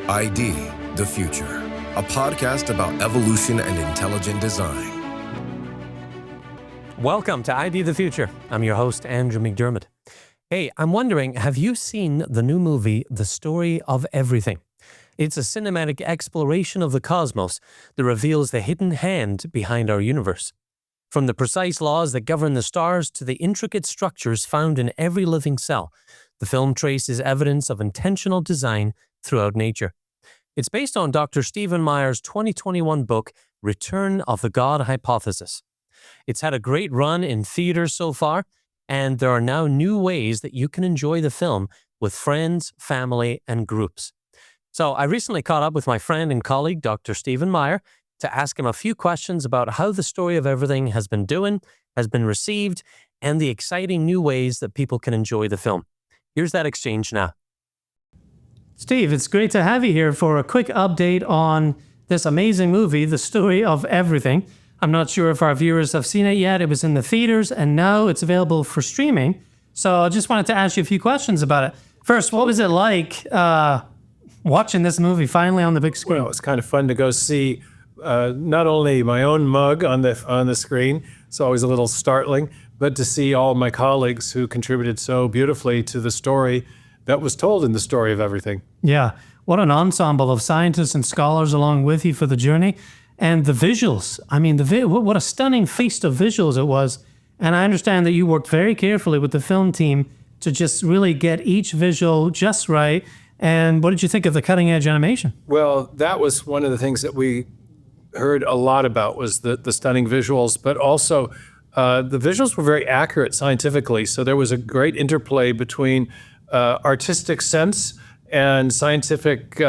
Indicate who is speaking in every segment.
Speaker 1: ID the Future, a podcast about evolution and intelligent design.
Speaker 2: Welcome to ID the Future. I'm your host, Andrew McDermott. Hey, I'm wondering, have you seen the new movie, The Story of Everything? It's a cinematic exploration of the cosmos that reveals the hidden hand behind our universe. From the precise laws that govern the stars to the intricate structures found in every living cell, the film traces evidence of intentional design throughout nature. It's based on Dr. Stephen Meyer's 2021 book, Return of the God Hypothesis. It's had a great run in theaters so far, and there are now new ways that you can enjoy the film with friends, family, and groups. So I recently caught up with my friend and colleague, Dr. Stephen Meyer, to ask him a few questions about how The Story of Everything has been received, and the exciting new ways that people can enjoy the film. Here's that exchange now.
Speaker 3: Steve, it's great to have you here for a quick update on this amazing movie, The Story of Everything. I'm not sure if our viewers have seen it yet. It was in the theaters, and now it's available for streaming. So I just wanted to ask you a few questions about it. First, what was it like watching this movie finally on the big screen?
Speaker 4: Well, it's kind of fun to go see not only my own mug on the screen, it's always a little startling, but to see all my colleagues who contributed so beautifully to the story that was told in The Story of Everything.
Speaker 3: Yeah, what an ensemble of scientists and scholars along with you for the journey. And the visuals, I mean, what a stunning feast of visuals it was. And I understand that you worked very carefully with the film team to just really get each visual just right. And what did you think of the cutting edge animation?
Speaker 4: Well, that was one of the things that we heard a lot about, was the stunning visuals, but also the visuals were very accurate scientifically. So there was a great interplay between artistic sense and scientific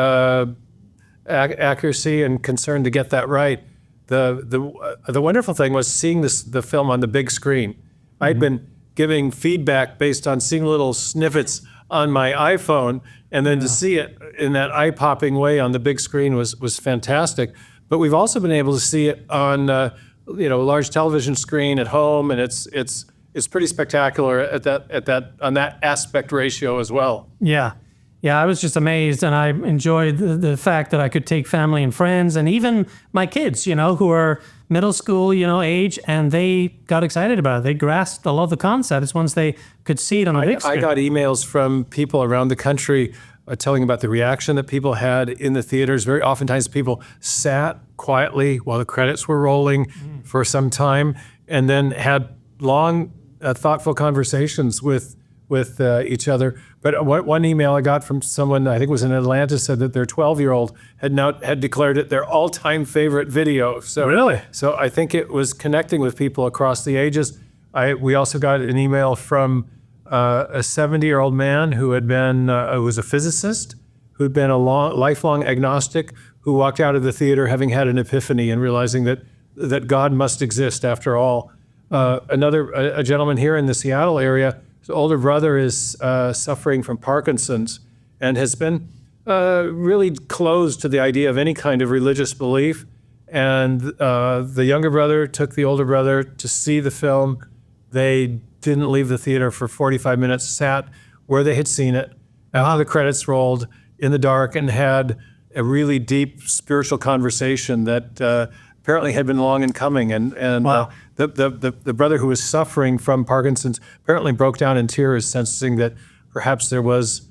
Speaker 4: accuracy and concern to get that right. The wonderful thing was seeing the film on the big screen. I'd been giving feedback based on seeing little snippets on my iPhone, and then to see it in that eye-popping way on the big screen was fantastic. But we've also been able to see it on a large television screen at home, and it's pretty spectacular on that aspect ratio as well.
Speaker 3: Yeah, I was just amazed, and I enjoyed the fact that I could take family and friends, and even my kids, who are middle school, age, and they got excited about it. They grasped a lot of the concepts once they could see it on a big screen.
Speaker 4: I got emails from people around the country telling about the reaction that people had in the theaters. Very oftentimes people sat quietly while the credits were rolling for some time, and then had long, thoughtful conversations with each other. But one email I got from someone, I think it was in Atlanta, said that their 12-year-old had declared it their all-time favorite video. So
Speaker 3: really?
Speaker 4: So I think it was connecting with people across the ages. We also got an email from a 70-year-old man who was a physicist, who'd been a lifelong agnostic, who walked out of the theater having had an epiphany and realizing that God must exist after all. A gentleman here in the Seattle area, his older brother is suffering from Parkinson's and has been really closed to the idea of any kind of religious belief. And the younger brother took the older brother to see the film. They didn't leave the theater for 45 minutes, sat where they had seen it, how the credits rolled in the dark, and had a really deep spiritual conversation that apparently had been long in coming. And
Speaker 3: wow.
Speaker 4: The brother who was suffering from Parkinson's apparently broke down in tears, sensing that perhaps there was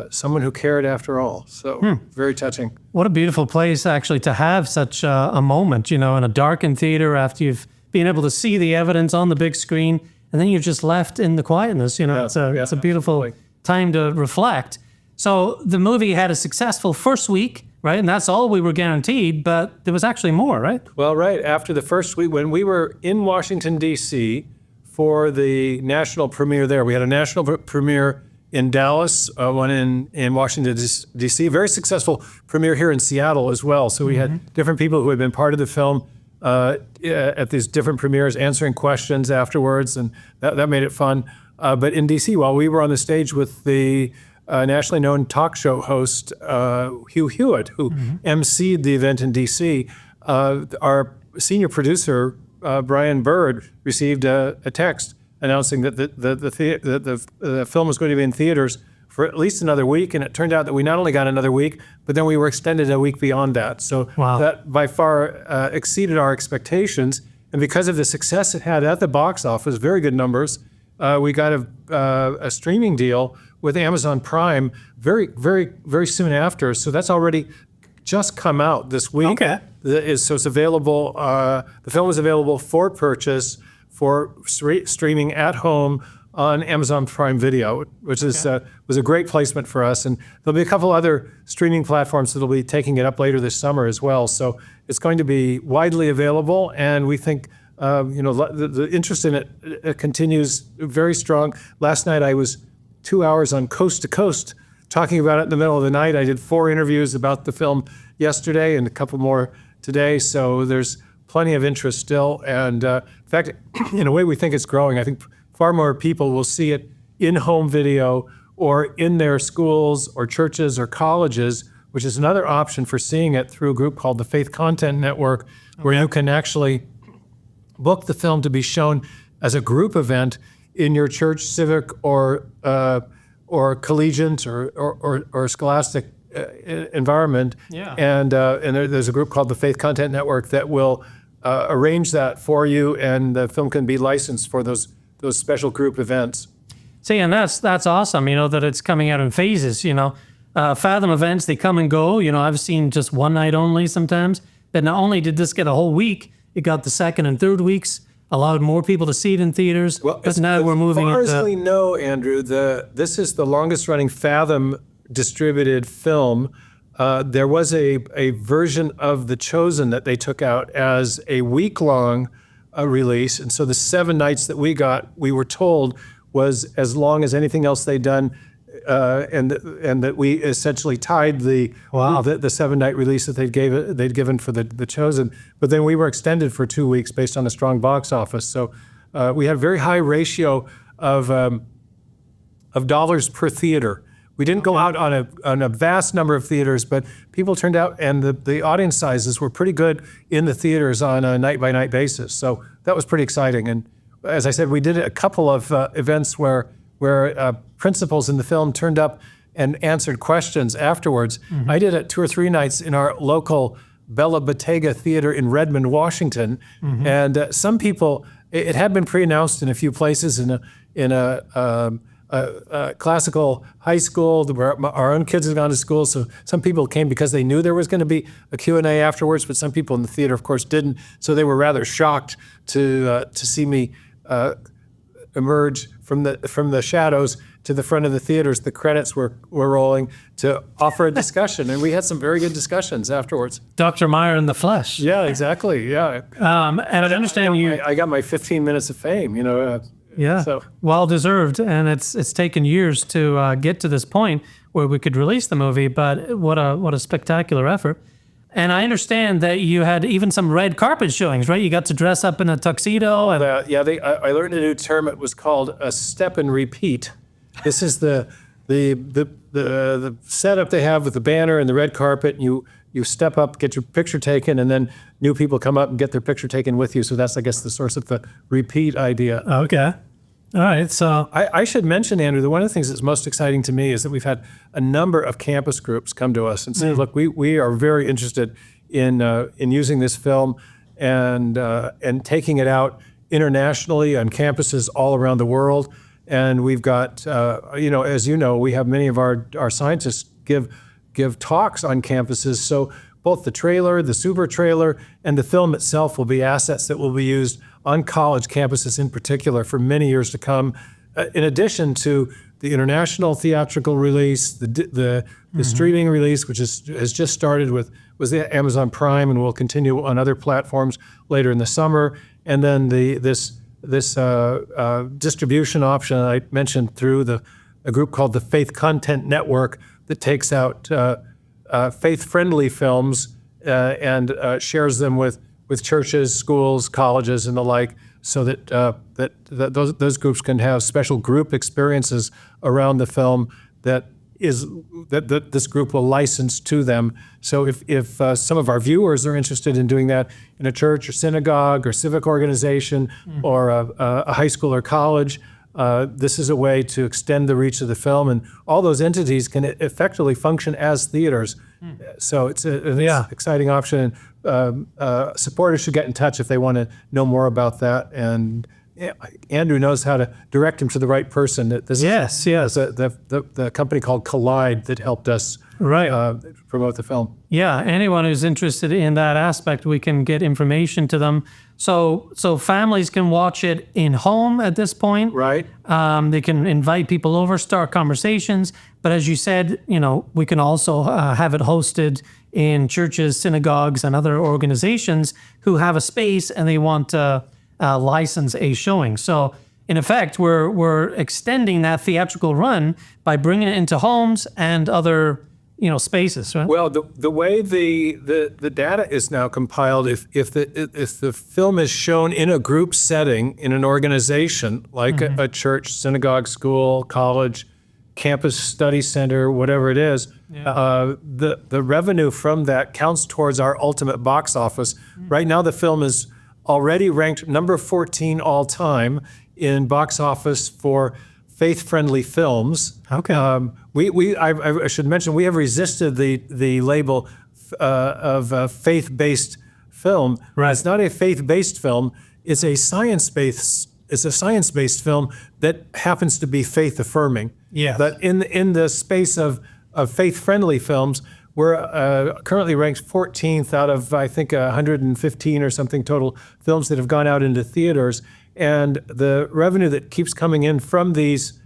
Speaker 4: someone who cared after all. So very touching.
Speaker 3: What a beautiful place, actually, to have such a moment, in a darkened theater after you've been able to see the evidence on the big screen, and then you're just left in the quietness. It's a beautiful time to reflect. So the movie had a successful first week, right? And that's all we were guaranteed, but there was actually more, right?
Speaker 4: Well, right. After the first week, when we were in Washington, D.C. for the national premiere there, we had a national premiere in Dallas, one in Washington, D.C., very successful premiere here in Seattle as well. So we had different people who had been part of the film at these different premieres, answering questions afterwards, and that made it fun. But in D.C., while we were on the stage with the nationally known talk show host, Hugh Hewitt, who emceed the event in D.C., our senior producer, Brian Bird, received a text announcing that the film was going to be in theaters for at least another week. And it turned out that we not only got another week, but then we were extended a week beyond that. So
Speaker 3: Wow.
Speaker 4: that by far exceeded our expectations. And because of the success it had at the box office, very good numbers, we got a streaming deal with Amazon Prime very, very, very soon after. So that's already just come out this week.
Speaker 3: Okay.
Speaker 4: So it's available. The film is available for purchase for streaming at home on Amazon Prime Video, which is was a great placement for us. And there'll be a couple other streaming platforms that'll be taking it up later this summer as well. So it's going to be widely available, and we think the interest in it continues very strong. Last night I was 2 hours on Coast to Coast talking about it in the middle of the night. I did 4 interviews about the film yesterday and a couple more today. So there's plenty of interest still. And in fact, in a way, we think it's growing. I think far more people will see it in home video or in their schools or churches or colleges, which is another option for seeing it through a group called the Faith Content Network, where you can actually book the film to be shown as a group event in your church, civic, or collegiate or scholastic environment.
Speaker 3: Yeah.
Speaker 4: And there's a group called the Faith Content Network that will arrange that for you, and the film can be licensed for those special group events.
Speaker 3: See, and that's awesome, that it's coming out in phases, Fathom events, they come and go. I've seen just one night only sometimes. But not only did this get a whole week, it got the second and third weeks, allowed more people to see it in theaters.
Speaker 4: Well,
Speaker 3: but now we're moving
Speaker 4: as far as
Speaker 3: into...
Speaker 4: we know, Andrew, this is the longest running Fathom distributed film. There was a version of The Chosen that they took out as a week-long release. And so the 7 nights that we got, we were told, was as long as anything else they'd done, and that we essentially tied the 7-night release that they'd given for the Chosen. But then we were extended for 2 weeks based on a strong box office. So we had a very high ratio of dollars per theater. We didn't go out on a vast number of theaters, but people turned out, and the audience sizes were pretty good in the theaters on a night-by-night basis. So that was pretty exciting. And as I said, we did a couple of events where principals in the film turned up and answered questions afterwards. Mm-hmm. I did it 2 or 3 nights in our local Bella Bottega Theater in Redmond, Washington. Mm-hmm. And some people, it had been pre-announced in a few places in a classical high school where our own kids had gone to school. So some people came because they knew there was going to be a Q&A afterwards, but some people in the theater, of course, didn't. So they were rather shocked to see me emerge from the shadows to the front of the theaters. The credits were rolling to offer a discussion, and we had some very good discussions afterwards.
Speaker 3: Dr. Meyer in the flesh.
Speaker 4: Yeah, exactly. Yeah.
Speaker 3: And I understand
Speaker 4: I got my 15 minutes of fame.
Speaker 3: Yeah,
Speaker 4: so.
Speaker 3: Well deserved, and it's taken years to get to this point where we could release the movie. But what a spectacular effort! And I understand that you had even some red carpet showings, right? You got to dress up in a tuxedo. And
Speaker 4: I learned a new term. It was called a step and repeat. This is the setup they have with the banner and the red carpet. And you step up, get your picture taken, and then new people come up and get their picture taken with you. So that's, I guess, the source of the repeat idea.
Speaker 3: Okay. All right, so...
Speaker 4: I should mention, Andrew, that one of the things that's most exciting to me is that we've had a number of campus groups come to us and say, look, we are very interested in using this film and taking it out internationally on campuses all around the world. And we've got, as you know, we have many of our scientists give talks on campuses. So both the trailer, the super trailer, and the film itself will be assets that will be used on college campuses in particular for many years to come, in addition to the international theatrical release, the streaming release, which has just started with the Amazon Prime and will continue on other platforms later in the summer, and then this distribution option I mentioned through a group called the Faith Content Network that takes out faith-friendly films and shares them with churches, schools, colleges, and the like, so that those groups can have special group experiences around the film that this group will license to them. So if some of our viewers are interested in doing that in a church or synagogue or civic organization or a high school or college, this is a way to extend the reach of the film, and all those entities can effectively function as theaters. So it's an exciting option. Supporters should get in touch if they want to know more about that. And Andrew knows how to direct him to the right person. This is the company called Collide that helped us promote the film.
Speaker 3: Yeah, anyone who's interested in that aspect, we can get information to them. So families can watch it in home at this point.
Speaker 4: Right.
Speaker 3: They can invite people over, start conversations. But as you said, we can also have it hosted in churches, synagogues, and other organizations who have a space and they want to license a showing. So in effect, we're extending that theatrical run by bringing it into homes and other spaces, right?
Speaker 4: Well, the way the data is now compiled, if the film is shown in a group setting in an organization like a church, synagogue, school, college, campus study center, whatever it is, the revenue from that counts towards our ultimate box office. Right now, the film is already ranked number 14 all time in box office for faith-friendly films.
Speaker 3: Okay.
Speaker 4: I should mention we have resisted the label of faith-based film.
Speaker 3: Right.
Speaker 4: It's not a faith-based film. It's a science-based. It's a science-based film that happens to be faith-affirming.
Speaker 3: Yeah.
Speaker 4: But in the space of faith-friendly films, we're currently ranked 14th out of, I think, 115 or something total films that have gone out into theaters. And the revenue that keeps coming in from these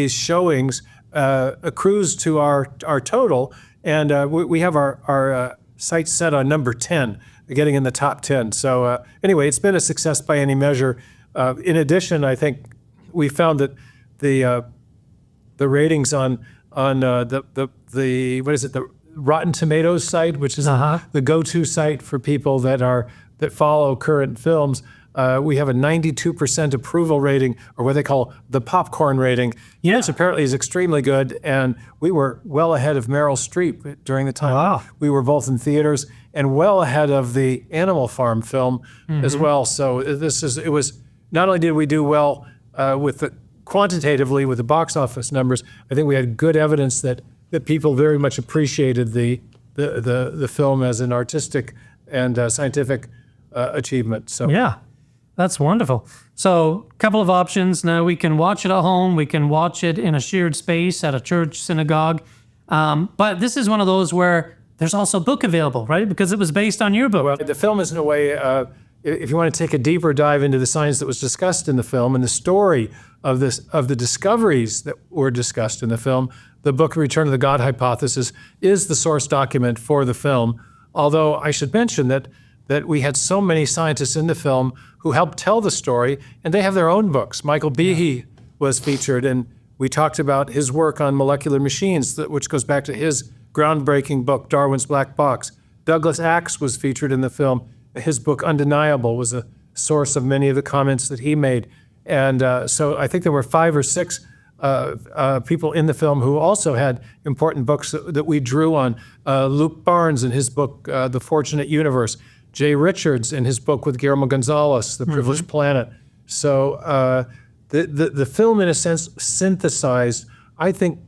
Speaker 4: showings accrues to our total. And we have our sights set on number 10, getting in the top 10. So anyway, it's been a success by any measure. In addition, I think we found that the ratings on the what is it, the Rotten Tomatoes site, which is the go-to site for people that follow current films. We have a 92% approval rating, or what they call the popcorn rating, which apparently is extremely good. And we were well ahead of Meryl Streep during the time we were both in theaters, and well ahead of the Animal Farm film as well. So it was not only did we do well quantitatively with the box office numbers, I think we had good evidence that people very much appreciated the film as an artistic and scientific achievement. So
Speaker 3: yeah. That's wonderful. So a couple of options. Now we can watch it at home. We can watch it in a shared space at a church, synagogue. But this is one of those where there's also a book available, right? Because it was based on your book.
Speaker 4: Well, the film is in a way, if you want to take a deeper dive into the science that was discussed in the film and the story of the discoveries that were discussed in the film, the book Return of the God Hypothesis is the source document for the film. Although I should mention that we had so many scientists in the film who helped tell the story, and they have their own books. Michael Behe was featured, and we talked about his work on molecular machines, which goes back to his groundbreaking book, Darwin's Black Box. Douglas Axe was featured in the film. His book, Undeniable, was a source of many of the comments that he made. And so I think there were 5 or 6 people in the film who also had important books that we drew on. Luke Barnes in his book, The Fortunate Universe. Jay Richards in his book with Guillermo Gonzalez, The Privileged Planet. So the film, in a sense, synthesized, I think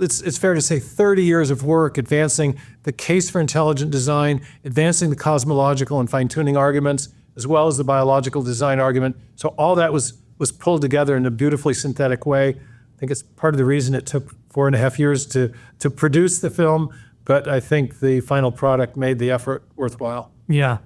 Speaker 4: it's fair to say, 30 years of work advancing the case for intelligent design, advancing the cosmological and fine-tuning arguments, as well as the biological design argument. So all that was pulled together in a beautifully synthetic way. I think it's part of the reason it took 4.5 years to produce the film, but I think the final product made the effort worthwhile.
Speaker 3: Yeah.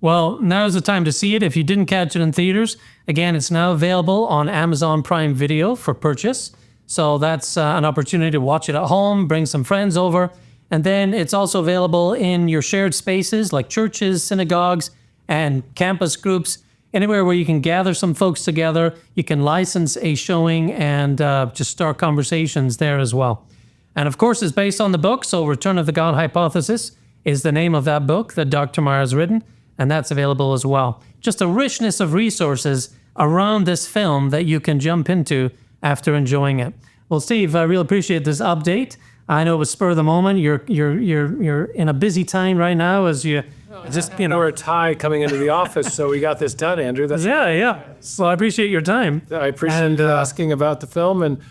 Speaker 3: Well, now's the time to see it. If you didn't catch it in theaters, again, it's now available on Amazon Prime Video for purchase. So that's an opportunity to watch it at home, bring some friends over. And then it's also available in your shared spaces like churches, synagogues, and campus groups. Anywhere where you can gather some folks together, you can license a showing and just start conversations there as well. And of course, it's based on the book. So Return of the God Hypothesis is the name of that book that Dr. Meyer has written, and that's available as well. Just a richness of resources around this film that you can jump into after enjoying it. Well, Steve, I really appreciate this update. I know it was spur of the moment. You're in a busy time right now as you just,
Speaker 4: We're a tie coming into the office, so we got this done, Andrew.
Speaker 3: Yeah. So I appreciate your time.
Speaker 4: I appreciate you asking about the film, and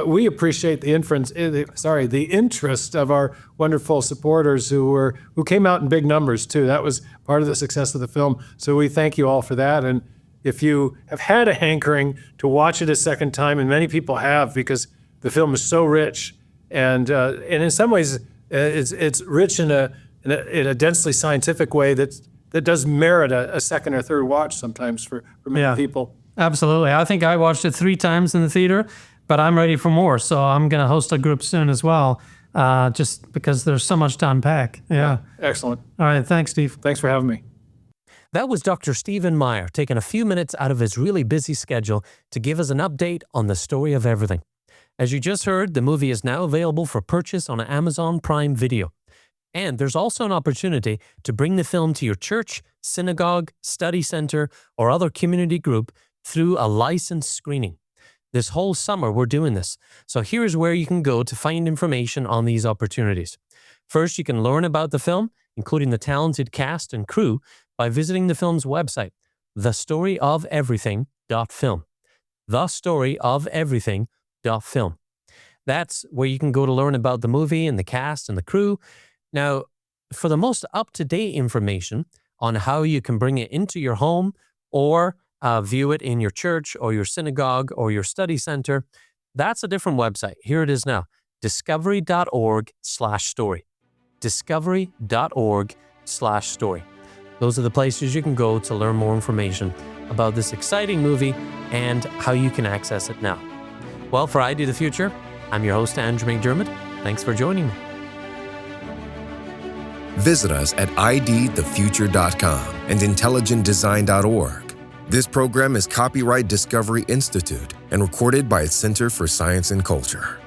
Speaker 4: we appreciate the interest of our wonderful supporters who came out in big numbers too. That was part of the success of the film. So we thank you all for that. And if you have had a hankering to watch it a second time, and many people have, because the film is so rich, and in some ways it's rich in a densely scientific way that does merit a second or third watch sometimes for many people.
Speaker 3: Absolutely. I think I watched it 3 times in the theater, but I'm ready for more. So I'm going to host a group soon as well, just because there's so much to unpack. Yeah.
Speaker 4: Excellent.
Speaker 3: All right. Thanks, Steve.
Speaker 4: Thanks for having me.
Speaker 2: That was Dr. Stephen Meyer taking a few minutes out of his really busy schedule to give us an update on the story of everything. As you just heard, the movie is now available for purchase on Amazon Prime Video. And there's also an opportunity to bring the film to your church, synagogue, study center, or other community group through a licensed screening. This whole summer, we're doing this. So here's where you can go to find information on these opportunities. First, you can learn about the film, including the talented cast and crew, by visiting the film's website, thestoryofeverything.film. Thestoryofeverything.film. That's where you can go to learn about the movie and the cast and the crew. Now, for the most up-to-date information on how you can bring it into your home or view it in your church or your synagogue or your study center, that's a different website. Here it is now, discovery.org/story. Discovery.org/story. Those are the places you can go to learn more information about this exciting movie and how you can access it now. Well, for ID the Future, I'm your host, Andrew McDermott. Thanks for joining me.
Speaker 1: Visit us at idthefuture.com and intelligentdesign.org. This program is copyright Discovery Institute and recorded by its Center for Science and Culture.